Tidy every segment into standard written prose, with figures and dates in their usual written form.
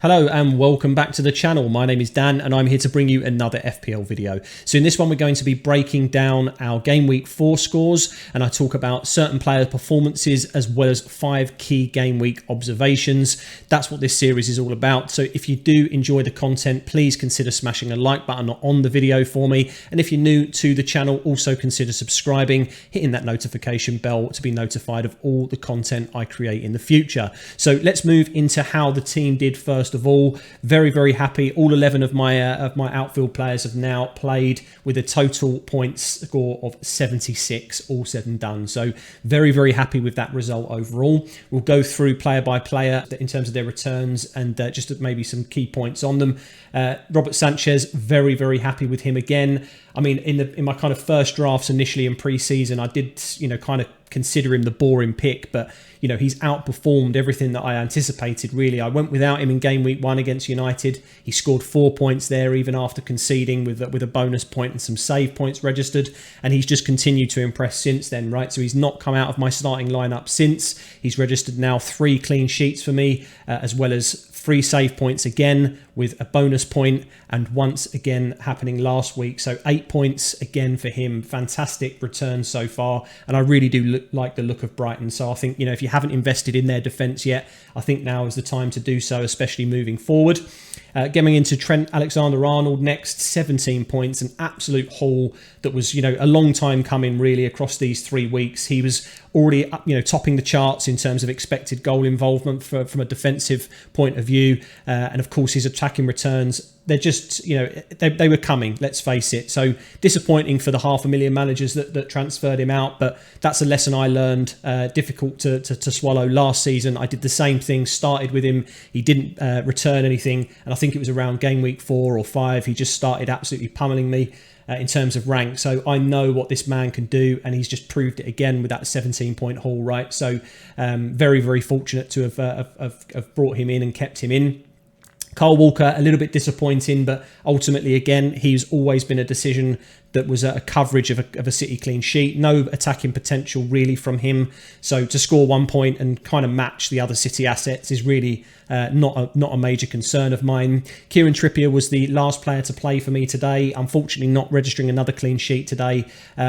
Hello and welcome back to the channel. My name is Dan and I'm here to bring you another FPL video. So in this one we're going to be breaking down our Game Week 4 scores, and I talk about certain player performances as well as 5 key Game Week observations. That's what this series is all about. So if you do enjoy the content, please consider smashing a like button on the video for me. And if you're new to the channel, also consider subscribing, hitting that notification bell to be notified of all the content I create in the future. So let's move into how the team did first of all. Very happy. All 11 of my outfield players have now played with a total points score of 76, all said and done. So very happy with that result overall. We'll go through player by player in terms of their returns and just maybe some key points on them. Robert Sanchez, very happy with him again. I mean, in my kind of first drafts initially in pre-season, I did, kind of consider him the boring pick, but he's outperformed everything that I anticipated, really. I went without him in game week 1 against United. He scored 4 points there, even after conceding with a bonus point and some save points registered, and he's just continued to impress since then, right? So he's not come out of my starting lineup since. He's registered now 3 clean sheets for me, as well as 3 save points again with a bonus point, and once again happening last week. So 8 points again for him. Fantastic return so far, and I really do like the look of Brighton. So I think, if you haven't invested in their defence yet, I think now is the time to do so, especially moving forward. Getting into Trent Alexander-Arnold next, 17 points, an absolute haul that was, a long time coming really across these 3 weeks. He was already, topping the charts in terms of expected goal involvement from a defensive point of view. And of course, his attacking returns, they're just, they were coming, let's face it. So disappointing for the 500,000 managers that transferred him out, but that's a lesson I learned. Difficult to swallow last season. I did the same thing, started with him. He didn't return anything. And I think it was around game week 4 or 5. He just started absolutely pummeling me in terms of rank. So I know what this man can do, and he's just proved it again with that 17-point haul, right? So very fortunate to have brought him in and kept him in. Kyle Walker, a little bit disappointing, but ultimately, again, he's always been a decision that was a coverage of a City clean sheet. No attacking potential really from him. So to score 1 point and kind of match the other City assets is really not a major concern of mine. Kieran Trippier was the last player to play for me today. Unfortunately, not registering another clean sheet today.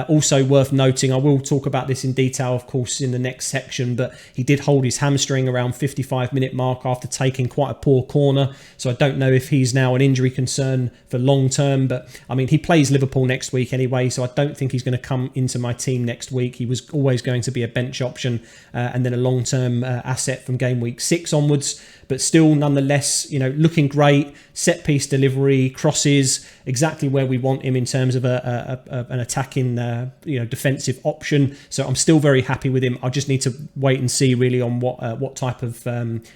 Also worth noting, I will talk about this in detail, of course, in the next section, but he did hold his hamstring around 55-minute mark after taking quite a poor corner. So I don't know if he's now an injury concern for long term, but I mean, he plays Liverpool next week anyway, so I don't think he's going to come into my team next week. He was always going to be a bench option and then a long-term asset from game week 6 onwards, but still nonetheless, looking great. Set piece delivery, crosses, exactly where we want him in terms of an attacking defensive option. So I'm still very happy with him. I just need to wait and see really on what type of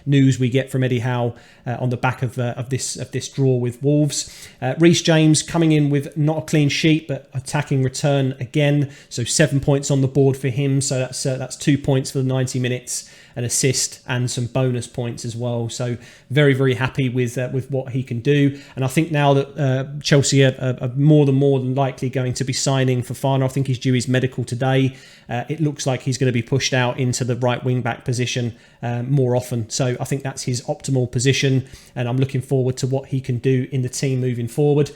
news we get from Eddie Howe on the back of this draw with Wolves. Reece James coming in with not a clean sheet, but attacking return again. So 7 points on the board for him. So that's 2 points for the 90 minutes, an assist and some bonus points as well. So very happy with what he can do. And I think now that Chelsea are more than likely going to be signing Fofana. I think he's due his medical today. It looks like he's going to be pushed out into the right wing back position more often. So I think that's his optimal position, and I'm looking forward to what he can do in the team moving forward.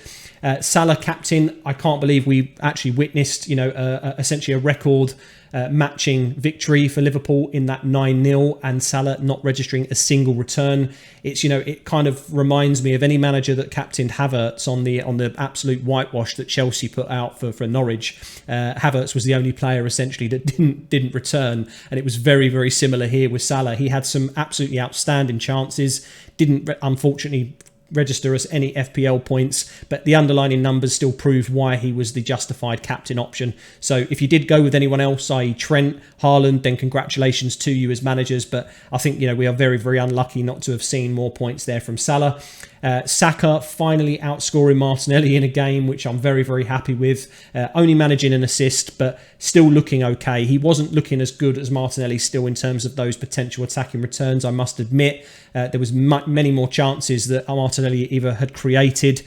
Salah captain, I can't believe we actually witnessed, essentially a record matching victory for Liverpool in that 9-0, and Salah not registering a single return. It's, it kind of reminds me of any manager that captained Havertz on the absolute whitewash that Chelsea put out for Norwich. Havertz was the only player essentially that didn't return, and it was very similar here with Salah. He had some absolutely outstanding chances, didn't unfortunately register us any FPL points, but the underlying numbers still proved why he was the justified captain option. So if you did go with anyone else, i.e. Trent, Haaland, then congratulations to you as managers, but I think we are very unlucky not to have seen more points there from Salah. Saka finally outscoring Martinelli in a game, which I'm very happy with. Only managing an assist, but still looking okay. He wasn't looking as good as Martinelli still in terms of those potential attacking returns, I must admit. There was many more chances that Martinelli either had created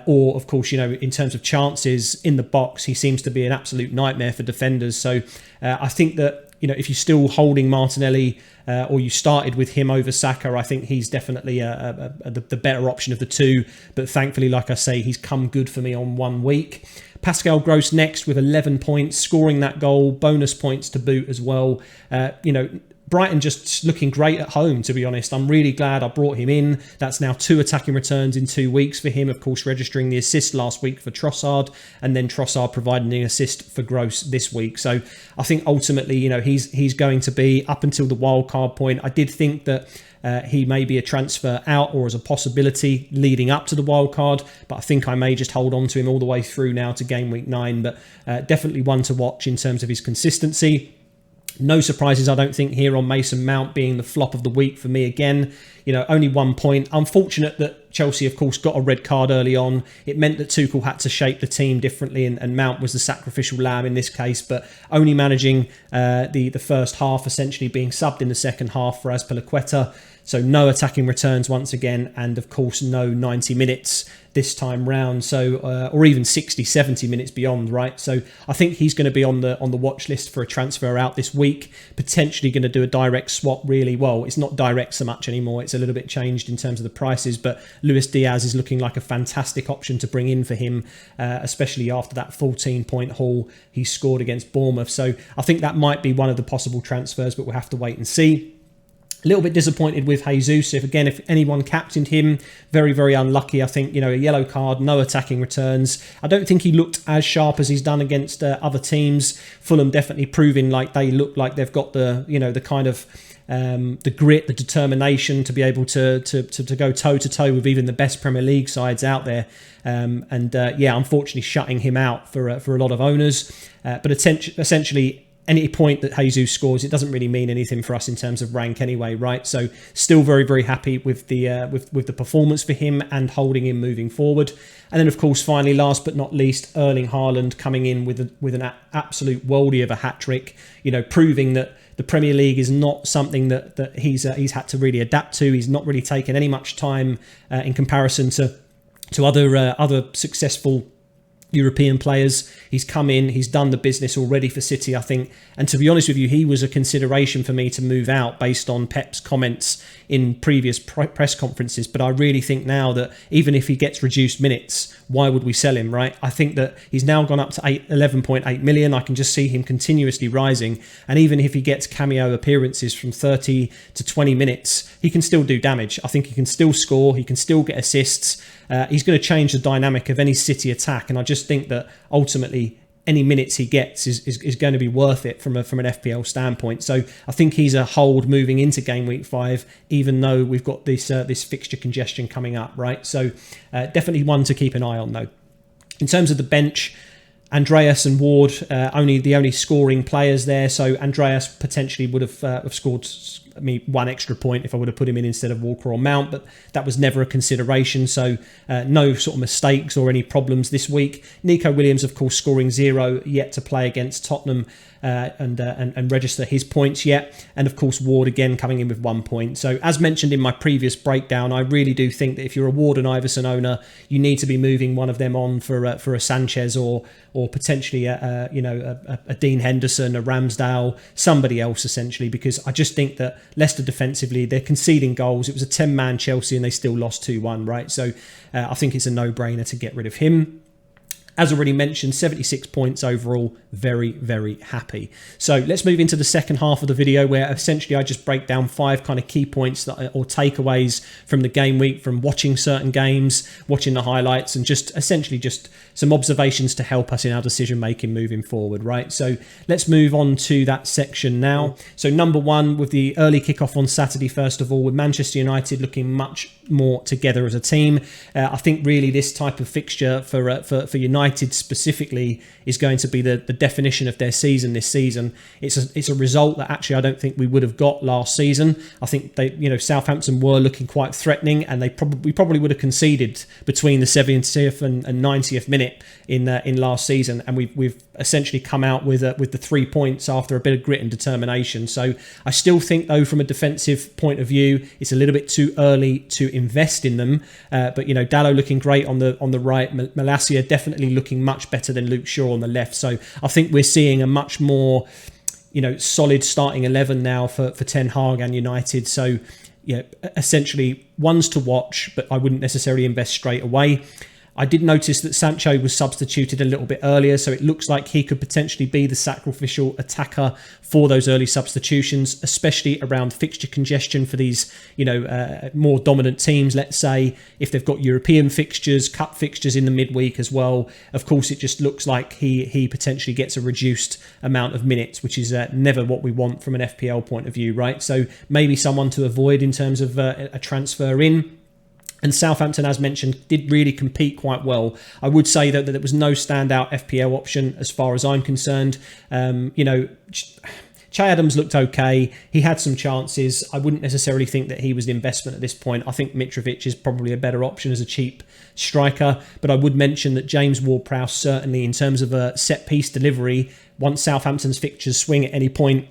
or, of course, in terms of chances in the box, he seems to be an absolute nightmare for defenders. So I think that you know, if you're still holding Martinelli or you started with him over Saka, I think he's definitely the better option of the two. But thankfully, like I say, he's come good for me on 1 week. Pascal Gross next with 11 points, scoring that goal, bonus points to boot as well. You know, Brighton just looking great at home, to be honest. I'm really glad I brought him in. That's now 2 attacking returns in 2 weeks for him. Of course, registering the assist last week for Trossard, and then Trossard providing the assist for Gross this week. So I think ultimately, you know, he's going to be up until the wild card point. I did think that he may be a transfer out or as a possibility leading up to the wild card, but I think I may just hold on to him all the way through now to game week 9. But definitely one to watch in terms of his consistency. No surprises, I don't think, here on Mason Mount being the flop of the week for me again. You know, only 1 point. Unfortunate that Chelsea, of course, got a red card early on. It meant that Tuchel had to shape the team differently, and Mount was the sacrificial lamb in this case, but only managing the first half, essentially being subbed in the second half for Azpilicueta. So no attacking returns once again, and of course no 90 minutes this time round, so or even 60, 70 minutes beyond, right? So I think he's going to be on the watch list for a transfer out this week, potentially going to do a direct swap, really. Well, it's not direct so much anymore, it's a little bit changed in terms of the prices, but Luis Diaz is looking like a fantastic option to bring in for him, especially after that 14-point haul he scored against Bournemouth. So I think that might be one of the possible transfers, but we'll have to wait and see. A little bit disappointed with Jesus. If anyone captained him, very, very unlucky. I think, you know, a yellow card, no attacking returns. I don't think he looked as sharp as he's done against other teams. Fulham definitely proving like they look like they've got the, you know, the kind of the grit, the determination to be able to go toe to toe with even the best Premier League sides out there. Yeah, unfortunately shutting him out for a lot of owners. But essentially, any point that Jesus scores, it doesn't really mean anything for us in terms of rank anyway, right? So still very, very happy with the with the performance for him and holding him moving forward. And then, of course, finally, last but not least, Erling Haaland coming in with an absolute worldie of a hat-trick, you know, proving that the Premier League is not something that he's had to really adapt to. He's not really taken any much time in comparison to other successful European players. He's come in, he's done the business already for City, I think. And to be honest with you, he was a consideration for me to move out based on Pep's comments in previous press conferences. But I really think now that even if he gets reduced minutes, why would we sell him, right? I think that he's now gone up to 11.8 million. I can just see him continuously rising. And even if he gets cameo appearances from 30 to 20 minutes, he can still do damage. I think he can still score, he can still get assists. He's going to change the dynamic of any City attack. And I just think that ultimately any minutes he gets is going to be worth it from an FPL standpoint. So I think he's a hold moving into game week 5, even though we've got this fixture congestion coming up, right? So definitely one to keep an eye on though. In terms of the bench, Andreas and Ward, the only scoring players there. So Andreas potentially would have scored me 1 extra point if I would have put him in instead of Walker or Mount, but that was never a consideration. So no sort of mistakes or any problems this week. Nico Williams, of course, scoring 0, yet to play against Tottenham and register his points yet. And of course, Ward again coming in with 1 point. So as mentioned in my previous breakdown, I really do think that if you're a Ward and Iverson owner, you need to be moving one of them on for a Sanchez or potentially a Dean Henderson, a Ramsdale, somebody else essentially, because I just think that Leicester defensively, they're conceding goals. It was a 10-man Chelsea and they still lost 2-1, right? So I think it's a no-brainer to get rid of him. As already mentioned, 76 points overall. Very, very happy. So let's move into the second half of the video where essentially I just break down 5 kind of key points or takeaways from the game week, from watching certain games, watching the highlights, and just essentially just some observations to help us in our decision making moving forward, right? So let's move on to that section now. So number 1, with the early kickoff on Saturday, first of all, with Manchester United looking much more together as a team. I think really this type of fixture for United specifically is going to be the definition of their season this season. It's a result that actually I don't think we would have got last season. I think Southampton were looking quite threatening, and we probably would have conceded between the 70th and 90th minute in last season, and we've essentially come out with the 3 points after a bit of grit and determination. So I still think though, from a defensive point of view, it's a little bit too early to invest in them. But Dalot looking great on the right, Malacia definitely looking much better than Luke Shaw on the left. So I think we're seeing a much more solid starting 11 now for Ten Hag and United. So, essentially ones to watch, but I wouldn't necessarily invest straight away. I did notice that Sancho was substituted a little bit earlier, so it looks like he could potentially be the sacrificial attacker for those early substitutions, especially around fixture congestion for these, more dominant teams. Let's say if they've got European fixtures, cup fixtures in the midweek as well. Of course, it just looks like he potentially gets a reduced amount of minutes, which is never what we want from an FPL point of view, right? So maybe someone to avoid in terms of a transfer in. And Southampton, as mentioned, did really compete quite well. I would say that there was no standout FPL option as far as I'm concerned. Che Adams looked okay. He had some chances. I wouldn't necessarily think that he was the investment at this point. I think Mitrovic is probably a better option as a cheap striker. But I would mention that James Ward-Prowse, certainly in terms of a set-piece delivery, once Southampton's fixtures swing at any point,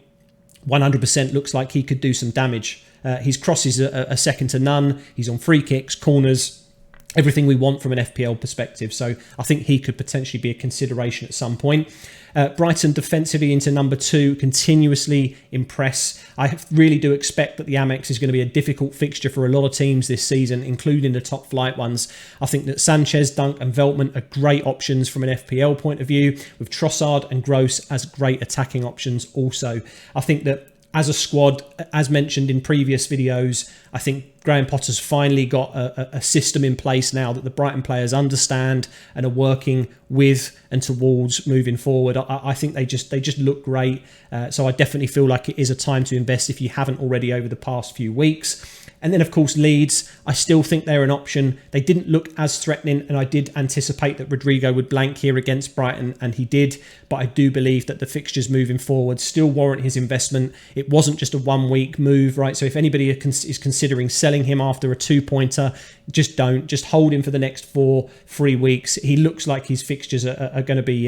100% looks like he could do some damage. His crosses are second to none. He's on free kicks, corners, everything we want from an FPL perspective. So I think he could potentially be a consideration at some point. Brighton defensively into number 2, continuously impress. I really do expect that the Amex is going to be a difficult fixture for a lot of teams this season, including the top flight ones. I think that Sanchez, Dunk and Veltman are great options from an FPL point of view, with Trossard and Gross as great attacking options also. I think that as a squad, as mentioned in previous videos, I think Graham Potter's finally got a system in place now that the Brighton players understand and are working with and towards moving forward. I think they just look great. So I definitely feel like it is a time to invest if you haven't already over the past few weeks. And then, of course, Leeds, I still think they're an option. They didn't look as threatening, and I did anticipate that Rodrigo would blank here against Brighton, and he did. But I do believe that the fixtures moving forward still warrant his investment. It wasn't just a one-week move, right? So if anybody is considering selling him after a 2-pointer, just don't. Just hold him for the next 3 weeks. He looks like his fixtures are going to be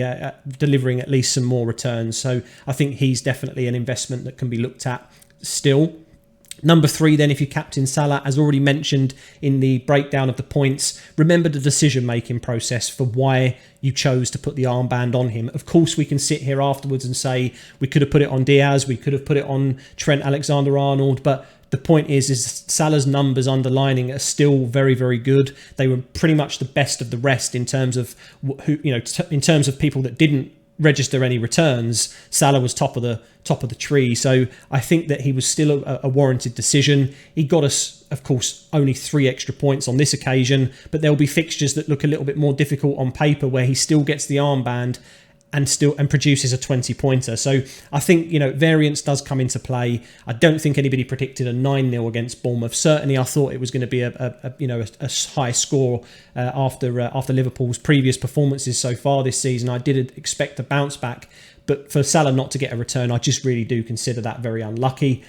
delivering at least some more returns. So I think he's definitely an investment that can be looked at still. Number 3, then, if you captain Salah, as already mentioned in the breakdown of the points, remember the decision-making process for why you chose to put the armband on him. Of course, we can sit here afterwards and say we could have put it on Diaz, we could have put it on Trent Alexander-Arnold, but the point is Salah's numbers underlining are still very, very good. They were pretty much the best of the rest in terms of in terms of people that didn't register any returns. Salah was top of the tree, so I think that he was still a warranted decision. He got us, of course, only 3 extra points on this occasion, but there'll be fixtures that look a little bit more difficult on paper where he still gets the armband and produces a 20-pointer. So I think, variance does come into play. I don't think anybody predicted a 9-0 against Bournemouth. Certainly, I thought it was going to be a high score after Liverpool's previous performances so far this season. I did expect a bounce back, but for Salah not to get a return, I just really do consider that very unlucky.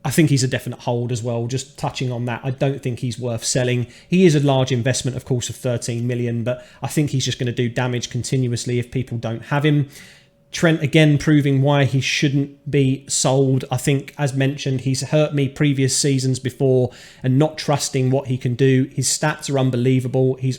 I think he's a definite hold as well. Just touching on that, I don't think he's worth selling. He is a large investment, of course, of 13 million, but I think he's just going to do damage continuously if people don't have him. Trent, again, proving why he shouldn't be sold. I think, as mentioned, he's hurt me previous seasons before and not trusting what he can do. His stats are unbelievable. He's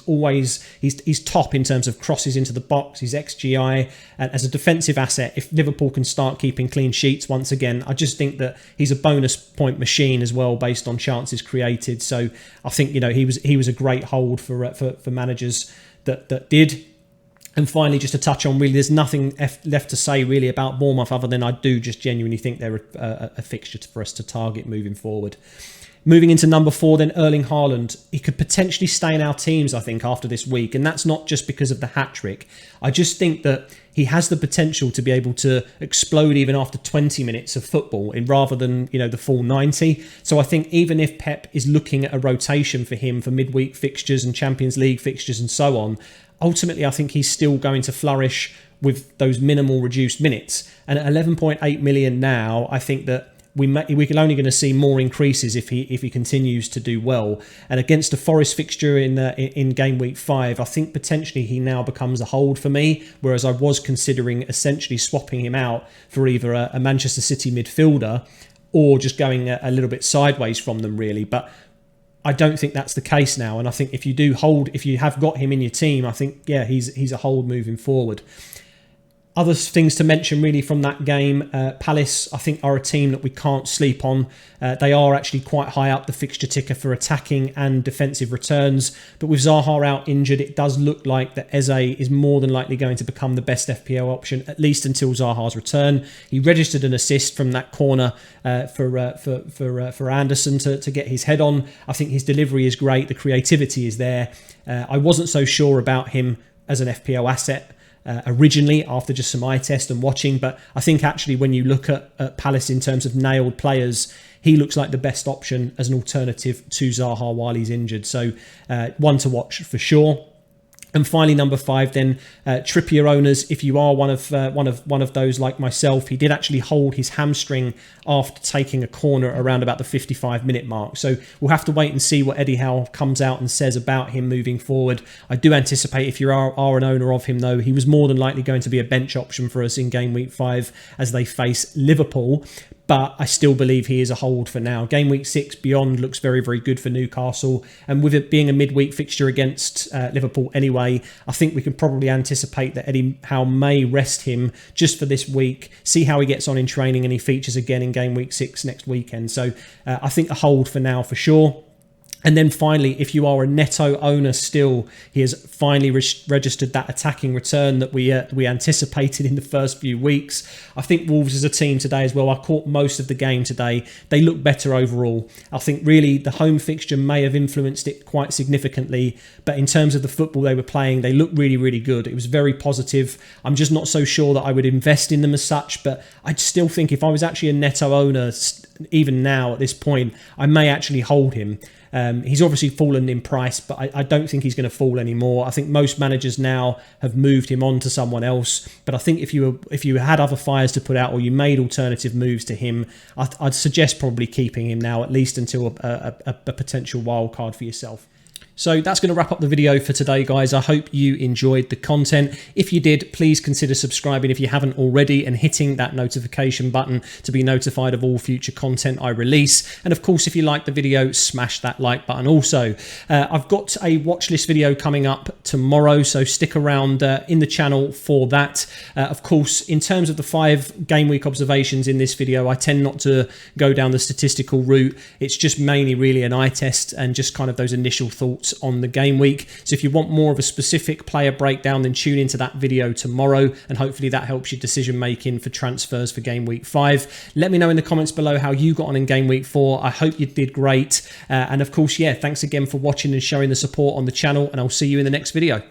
top in terms of crosses into the box, his XGI. And as a defensive asset, if Liverpool can start keeping clean sheets once again, I just think that he's a bonus point machine as well based on chances created. So I think, he was a great hold for managers that did. And finally, just to touch on, really, there's nothing left to say really about Bournemouth other than I do just genuinely think they're a fixture for us to target moving forward. Moving into number 4, then Erling Haaland. He could potentially stay in our teams, I think, after this week. And that's not just because of the hat-trick. I just think that he has the potential to be able to explode even after 20 minutes of football rather than, the full 90. So I think even if Pep is looking at a rotation for him for midweek fixtures and Champions League fixtures and so on, ultimately I think he's still going to flourish with those minimal reduced minutes. And at 11.8 million now, I think that we're only going to see more increases if he continues to do well. And against a Forest fixture in game week 5, I think potentially he now becomes a hold for me, whereas I was considering essentially swapping him out for either a Manchester City midfielder or just going a little bit sideways from them really. But I don't think that's the case now. And I think if you have got him in your team, I think, he's a hold moving forward. Other things to mention really from that game, Palace I think are a team that we can't sleep on. They are actually quite high up the fixture ticker for attacking and defensive returns, but with Zaha out injured, it does look like that Eze is more than likely going to become the best FPL option, at least until Zaha's return. He registered an assist from that corner for Anderson to get his head on. I think his delivery is great, the creativity is there. I wasn't so sure about him as an FPL asset originally after just some eye test and watching, but I think actually when you look at Palace in terms of nailed players, he looks like the best option as an alternative to Zaha while he's injured. So one to watch for sure. And finally, number 5, then Trippier owners. If you are one of those like myself, he did actually hold his hamstring after taking a corner around about the 55-minute mark. So we'll have to wait and see what Eddie Howe comes out and says about him moving forward. I do anticipate if you are an owner of him, though, he was more than likely going to be a bench option for us in game week 5 as they face Liverpool. But I still believe he is a hold for now. Game week 6 beyond looks very, very good for Newcastle. And with it being a midweek fixture against Liverpool anyway, I think we can probably anticipate that Eddie Howe may rest him just for this week, see how he gets on in training, and he features again in game week 6 next weekend. So I think a hold for now for sure. And then finally, if you are a Neto owner still, he has finally registered that attacking return that we anticipated in the first few weeks. I think Wolves as a team today as well, I caught most of the game today. They look better overall. I think really the home fixture may have influenced it quite significantly, but in terms of the football they were playing, they looked really, really good. It was very positive. I'm just not so sure that I would invest in them as such, but I still think if I was actually a Neto owner, even now at this point, I may actually hold him. He's obviously fallen in price, but I don't think he's going to fall anymore. I think most managers now have moved him on to someone else. But I think if you had other fires to put out or you made alternative moves to him, I'd suggest probably keeping him now, at least until a potential wild card for yourself. So that's going to wrap up the video for today, guys. I hope you enjoyed the content. If you did, please consider subscribing if you haven't already and hitting that notification button to be notified of all future content I release. And of course, if you like the video, smash that like button also. I've got a watch list video coming up tomorrow, so stick around in the channel for that. Of course, in terms of the 5 game week observations in this video, I tend not to go down the statistical route. It's just mainly really an eye test and just kind of those initial thoughts on the game week. So if you want more of a specific player breakdown, then tune into that video tomorrow, and hopefully that helps your decision making for transfers for game week 5. Let me know in the comments below how you got on in game week 4. I hope you did great, and of course, yeah, thanks again for watching and showing the support on the channel, and I'll see you in the next video.